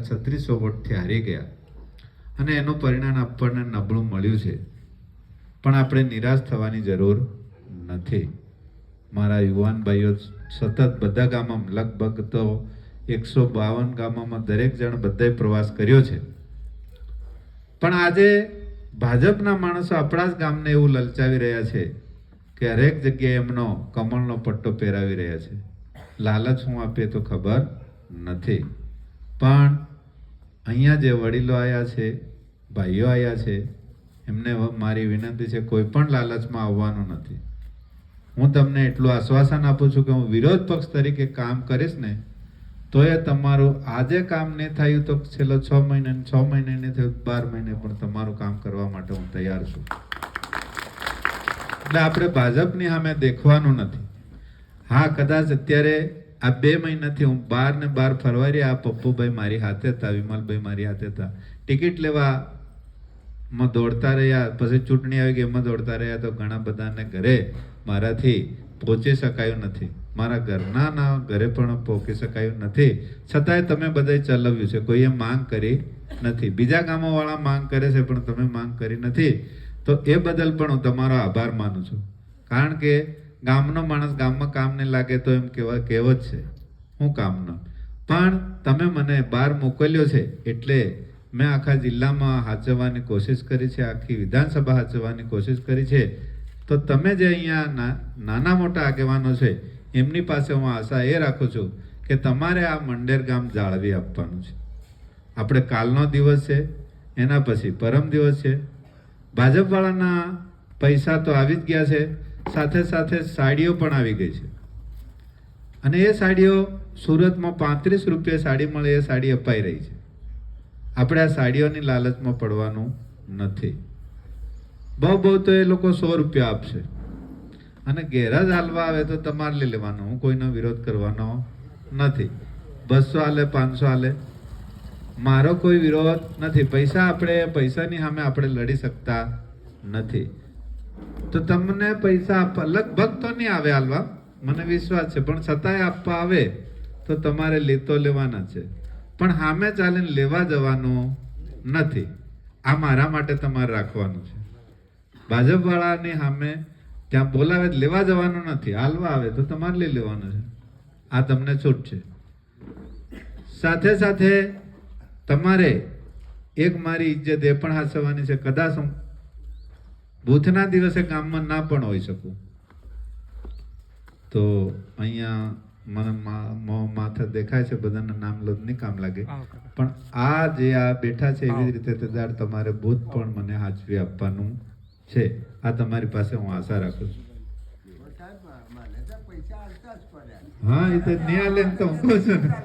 3600 વોટથી હારી ગયા અને એનું પરિણામ આપણને નબળું મળ્યું છે, પણ આપણે નિરાશ થવાની જરૂર નથી. મારા યુવાન ભાઈઓ સતત બધા ગામમાં, લગભગ તો 152 ગામોમાં દરેક જણ બધાએ પ્રવાસ કર્યો છે, પણ આજે ભાજપના માણસો આપણા જ ગામને એવું લલચાવી રહ્યા છે કે હરેક જગ્યાએ એમનો કમળનો પટ્ટો પહેરાવી રહ્યા છે. લાલચ શું આપે તો ખબર નથી, પણ અહીંયા જે વડીલો આવ્યા છે, ભાઈઓ આવ્યા છે, એમને મારી વિનંતી છે, કોઈ પણ લાલચમાં આવવાનું નથી. હું તમને એટલું આશ્વાસન આપું છું કે હું વિરોધ પક્ષ તરીકે કામ કરીશ ને તો એ તમારું આજે કામ નહીં થયું તો છેલ્લો 6 મહિને, 6 મહિને નહીં થયું 12 મહિને પણ તમારું કામ કરવા માટે હું તૈયાર છું. એટલે આપણે ભાજપની સામે દેખવાનું નથી. હા, કદાચ અત્યારે આ 2 મહિનાથી હું 12 ને 12 ફરવારી, આ પપ્પુભાઈ મારી હાથે હતા, વિમલભાઈ મારી હાથે હતા, ટિકિટ લેવામાં દોડતા રહ્યા, પછી ચૂંટણી આવી ગઈ એમાં દોડતા રહ્યા, તો ઘણા બધાને ઘરે મારાથી પહોંચી શકાયું નથી, મારા ઘરના ઘરે પણ પહોંચી શકાયું નથી. છતાંય તમે બધાએ ચલાવ્યું છે, કોઈએ માંગ કરી નથી. બીજા ગામોવાળા માંગ કરે છે પણ તમે માંગ કરી નથી, તો એ બદલ પણ હું તમારો આભાર માનું છું. કારણ કે ગામનો માણસ ગામમાં કામ નહીં લાગે તો એમ કહેવત છે, હું કામનો. પણ તમે મને બહાર મોકલ્યો છે એટલે મેં આખા જિલ્લામાં હાચવવાની કોશિશ કરી છે, આખી વિધાનસભા હાચવવાની કોશિશ કરી છે. તો તમે જે અહીંયા નાના મોટા આગેવાનો છે એમની પાસે હું આશા એ રાખું છું કે તમારે આ મંડેર ગામ જાળવી આપવાનું છે. આપણે કાલનો દિવસ છે, એના પછી પરમ દિવસ છે. ભાજપવાળાના પૈસા તો આવી જ ગયા છે, સાથે સાથે સાડીઓ પણ આવી ગઈ છે, અને એ સાડીઓ સુરતમાં 35 રૂપિયા સાડી મળે એ સાડી અપાઈ રહી છે. આપણે આ સાડીઓની લાલચમાં પડવાનું નથી. બહુ તો એ લોકો 100 રૂપિયા આપશે અને ગેરજ હાલવા આવે તો તમારે લઈ લેવાનો. હું કોઈનો વિરોધ કરવાનો નથી. 200 હાલે, 500 હાલે, મારો કોઈ વિરોધ નથી. પૈસાની સામે આપણે લડી શકતા નથી. તો તમને પૈસા લગભગ તો નહીં આવે હાલવા, મને વિશ્વાસ છે, પણ છતાંય આપવા આવે તો તમારે લેતો લેવાના છે, પણ સામે ચાલીને લેવા જવાનું નથી. આ મારા માટે તમારે રાખવાનું છે. ભાજપવાળાની સામે ત્યાં બોલાવે લેવા જવાનું નથી, હાલવા આવે તો તમારે લઈ લેવાનું છે. આ તમને છૂટ છે. સાથે સાથે તમારે એક મારી ઇજ્જત એ પણ હાચવવાની છે. કદાચ હું બૂથના દિવસે ગામમાં ના પણ હોઈ શકું તો અહીંયા મને માથે દેખાય છે, બધાના નામ લો નહીં કામ લાગે, પણ આ જે આ બેઠા છે એવી જ રીતે તેદાર તમારે બૂથ પણ મને હાચવી આપવાનું છે. આ તમારી પાસે હું આશા રાખું છું. હા, એ તો નહીં હાલે એમ તો હું કહું છું ને.